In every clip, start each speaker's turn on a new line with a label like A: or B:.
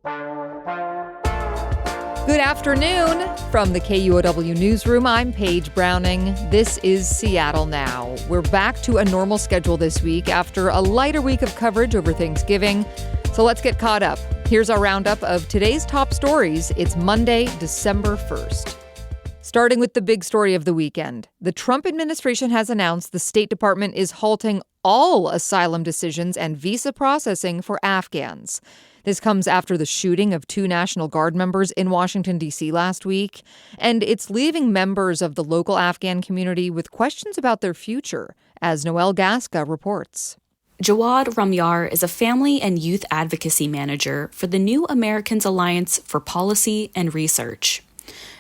A: Good afternoon. From the KUOW newsroom, I'm Paige Browning. This is Seattle Now. We're back to a normal schedule this week after a lighter week of coverage over Thanksgiving. So let's get caught up. Here's our roundup of today's top stories. It's Monday, December 1st. Starting with the big story of the weekend, the Trump administration has announced the State Department is halting all asylum decisions and visa processing for Afghans. This comes after the shooting of 2 National Guard members in Washington, D.C. last week, and it's leaving members of the local Afghan community with questions about their future, as Noelle Gasca reports.
B: Jawad Ramyar is a family and youth advocacy manager for the New Americans Alliance for Policy and Research.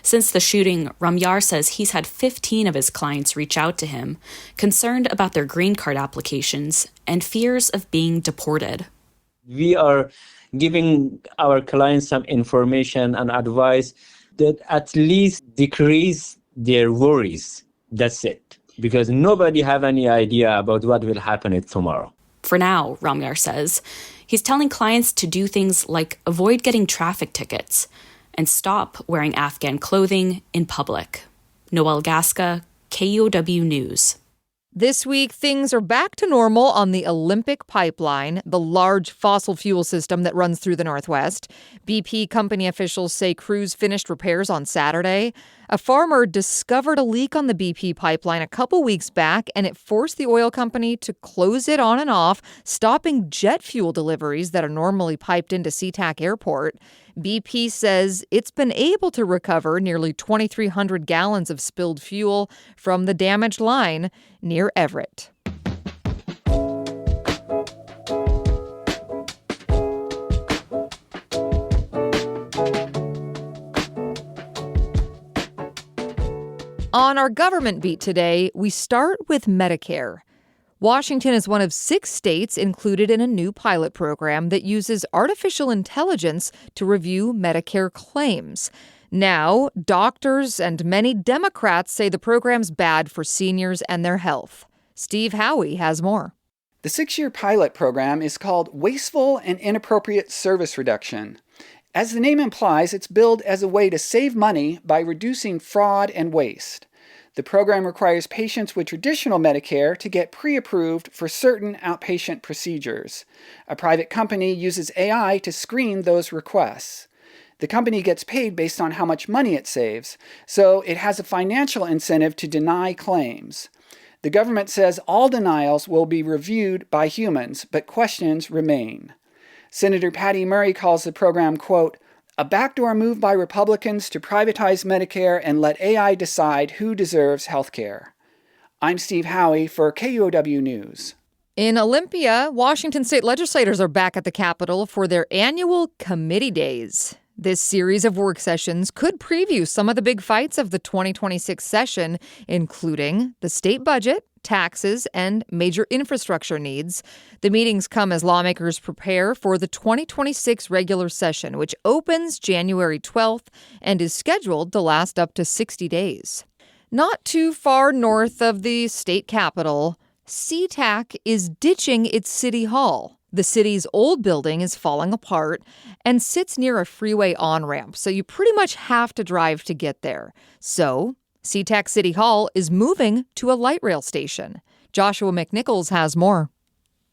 B: Since the shooting, Ramyar says he's had 15 of his clients reach out to him, concerned about their green card applications and fears of being deported.
C: We are giving our clients some information and advice that at least decrease their worries. That's it. Because nobody have any idea about what will happen tomorrow.
B: For now, Ramyar says, he's telling clients to do things like avoid getting traffic tickets and stop wearing Afghan clothing in public. Noelle Gasca, KUOW News.
A: This week, things are back to normal on the Olympic Pipeline, the large fossil fuel system that runs through the Northwest. BP company officials say crews finished repairs on Saturday. A farmer discovered a leak on the BP pipeline a couple weeks back, and it forced the oil company to close it on and off, stopping jet fuel deliveries that are normally piped into SeaTac Airport. BP says it's been able to recover nearly 2,300 gallons of spilled fuel from the damaged line near Everett. On our government beat today, we start with Medicare. Washington is one of 6 states included in a new pilot program that uses artificial intelligence to review Medicare claims. Now, doctors and many Democrats say the program's bad for seniors and their health. Steve Howey has more.
D: The 6-year pilot program is called Wasteful and Inappropriate Service Reduction. As the name implies, it's billed as a way to save money by reducing fraud and waste. The program requires patients with traditional Medicare to get pre-approved for certain outpatient procedures. A private company uses AI to screen those requests. The company gets paid based on how much money it saves, so it has a financial incentive to deny claims. The government says all denials will be reviewed by humans, but questions remain. Senator Patty Murray calls the program, quote, a backdoor move by Republicans to privatize Medicare and let AI decide who deserves health care. I'm Steve Howey for KUOW News.
A: In Olympia, Washington state legislators are back at the Capitol for their annual committee days. This series of work sessions could preview some of the big fights of the 2026 session, including the state budget, taxes, and major infrastructure needs. The meetings come as lawmakers prepare for the 2026 regular session, which opens January 12th and is scheduled to last up to 60 days. Not too far north of the state capitol, SeaTac is ditching its city hall. The city's old building is falling apart and sits near a freeway on-ramp, so you pretty much have to drive to get there. So, SeaTac City Hall is moving to a light rail station. Joshua McNichols has more.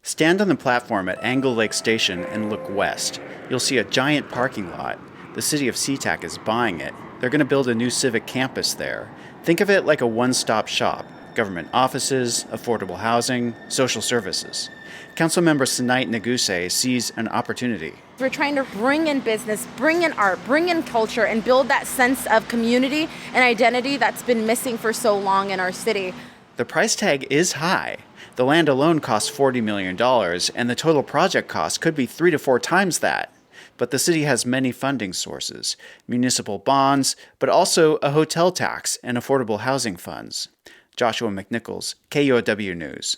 E: Stand on the platform at Angle Lake Station and look west. You'll see a giant parking lot. The city of SeaTac is buying it. They're going to build a new civic campus there. Think of it like a one-stop shop. Government offices, affordable housing, social services. Councilmember Sanait Neguse sees an opportunity.
F: We're trying to bring in business, bring in art, bring in culture, and build that sense of community and identity that's been missing for so long in our city.
E: The price tag is high. The land alone costs $40 million, and the total project cost could be 3 to 4 times that. But the city has many funding sources, municipal bonds, but also a hotel tax and affordable housing funds. Joshua McNichols, KUOW News.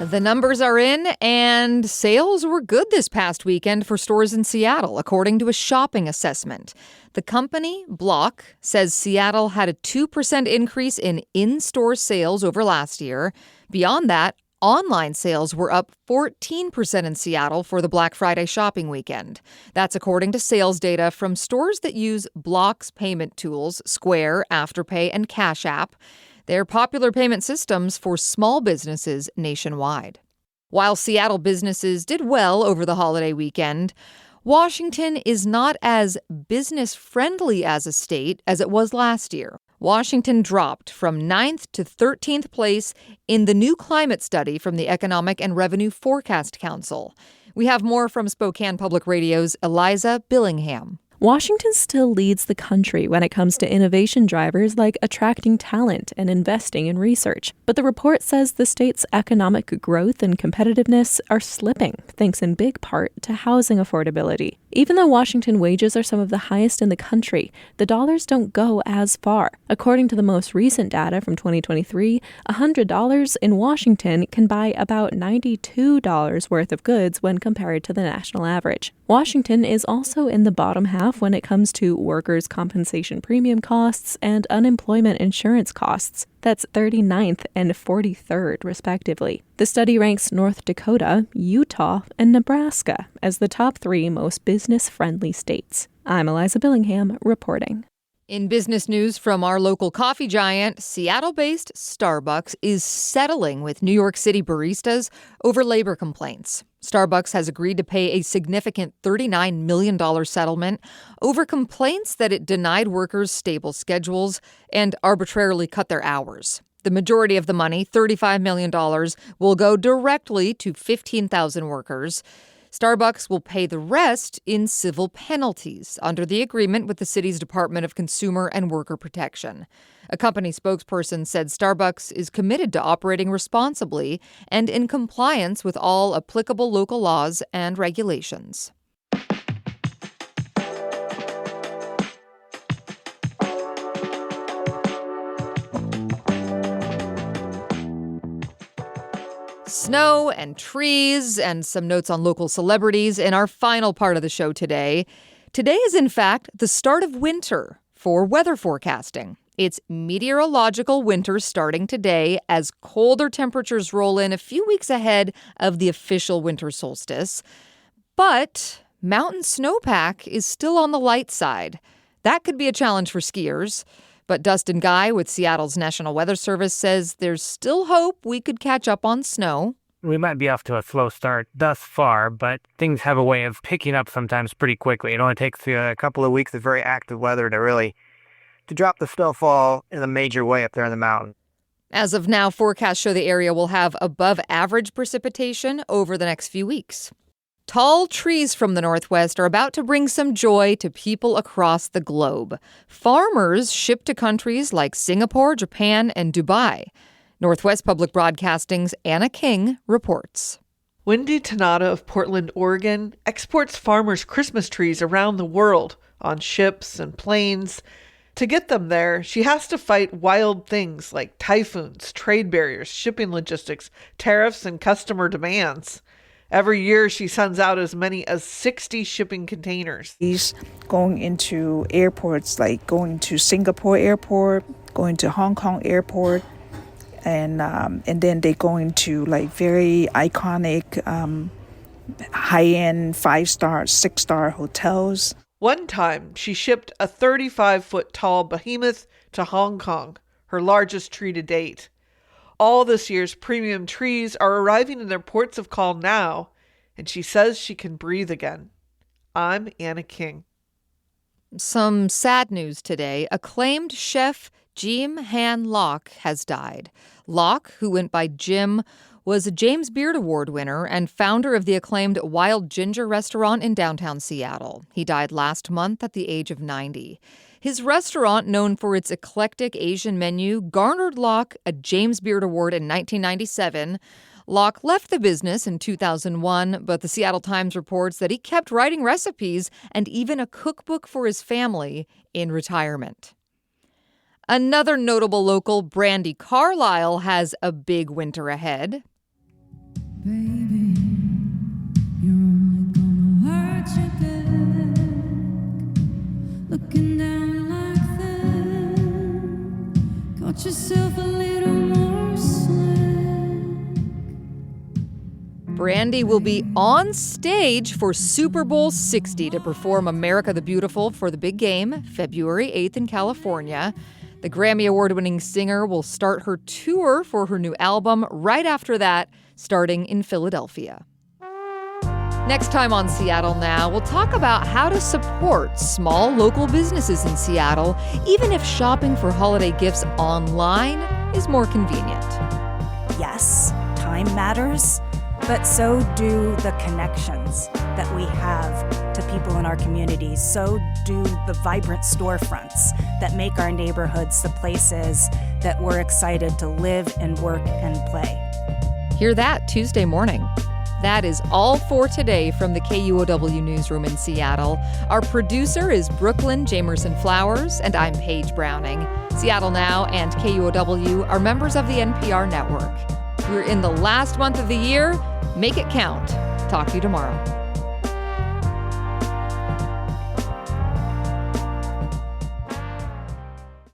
A: The numbers are in, and sales were good this past weekend for stores in Seattle, according to a shopping assessment. The company, Block, says Seattle had a 2% increase in in-store sales over last year. Beyond that, online sales were up 14% in Seattle for the Black Friday shopping weekend. That's according to sales data from stores that use Block's payment tools, Square, Afterpay, and Cash App. They're popular payment systems for small businesses nationwide. While Seattle businesses did well over the holiday weekend, Washington is not as business-friendly as a state as it was last year. Washington dropped from 9th to 13th place in the new climate study from the Economic and Revenue Forecast Council. We have more from Spokane Public Radio's Eliza Billingham.
G: Washington still leads the country when it comes to innovation drivers like attracting talent and investing in research. But the report says the state's economic growth and competitiveness are slipping, thanks in big part to housing affordability. Even though Washington wages are some of the highest in the country, the dollars don't go as far. According to the most recent data from 2023, $100 in Washington can buy about $92 worth of goods when compared to the national average. Washington is also in the bottom half when it comes to workers' compensation premium costs and unemployment insurance costs. That's 39th and 43rd, respectively. The study ranks North Dakota, Utah, and Nebraska as the top 3 most business-friendly states. I'm Eliza Billingham reporting.
A: In business news from our local coffee giant, Seattle-based Starbucks is settling with New York City baristas over labor complaints. Starbucks has agreed to pay a significant $39 million settlement over complaints that it denied workers stable schedules and arbitrarily cut their hours. The majority of the money, $35 million, will go directly to 15,000 workers. Starbucks will pay the rest in civil penalties under the agreement with the city's Department of Consumer and Worker Protection. A company spokesperson said Starbucks is committed to operating responsibly and in compliance with all applicable local laws and regulations. Snow and trees and some notes on local celebrities in our final part of the show today. Today is, in fact, the start of winter for weather forecasting. It's meteorological winter starting today as colder temperatures roll in a few weeks ahead of the official winter solstice. But mountain snowpack is still on the light side. That could be a challenge for skiers. But Dustin Guy with Seattle's National Weather Service says there's still hope we could catch up on snow.
H: We might be off to a slow start thus far, but things have a way of picking up sometimes pretty quickly. It only takes a couple of weeks of very active weather to drop the snowfall in a major way up there in the mountain.
A: As of now, forecasts show the area will have above average precipitation over the next few weeks. Tall trees from the Northwest are about to bring some joy to people across the globe. Farmers ship to countries like Singapore, Japan, and Dubai. Northwest Public Broadcasting's Anna King reports.
I: Wendy Tanada of Portland, Oregon, exports farmers' Christmas trees around the world on ships and planes. To get them there, she has to fight wild things like typhoons, trade barriers, shipping logistics, tariffs, and customer demands. Every year, she sends out as many as 60 shipping containers.
J: He's going into airports like going to Singapore airport, going to Hong Kong airport, and then they're going to like very iconic high-end 5-star, 6-star hotels.
I: One time, she shipped a 35-foot tall behemoth to Hong Kong, her largest tree to date. All this year's premium trees are arriving in their ports of call now, and she says she can breathe again. I'm Anna King.
A: Some sad news today. Acclaimed chef Jim Han Lok has died. Lok, who went by Jim, was a James Beard Award winner and founder of the acclaimed Wild Ginger restaurant in downtown Seattle. He died last month at the age of 90. His restaurant, known for its eclectic Asian menu, garnered Lok a James Beard Award in 1997. Lok left the business in 2001, but the Seattle Times reports that he kept writing recipes and even a cookbook for his family in retirement. Another notable local, Brandi Carlile, has a big winter ahead.
K: Baby, you're only gonna hurt your back. Looking down like that, got yourself a little more slack.
A: Brandy will be on stage for Super Bowl 60 to perform America the Beautiful for the big game, February 8th in California. The Grammy Award-winning singer will start her tour for her new album right after that, starting in Philadelphia. Next time on Seattle Now, we'll talk about how to support small local businesses in Seattle, even if shopping for holiday gifts online is more convenient.
L: Yes, time matters, but so do the connections that we have to people in our communities. So do the vibrant storefronts that make our neighborhoods the places that we're excited to live and work and play.
A: Hear that Tuesday morning. That is all for today from the KUOW Newsroom in Seattle. Our producer is Brooklyn Jamerson Flowers, and I'm Paige Browning. Seattle Now and KUOW are members of the NPR network. We're in the last month of the year. Make it count. Talk to you tomorrow.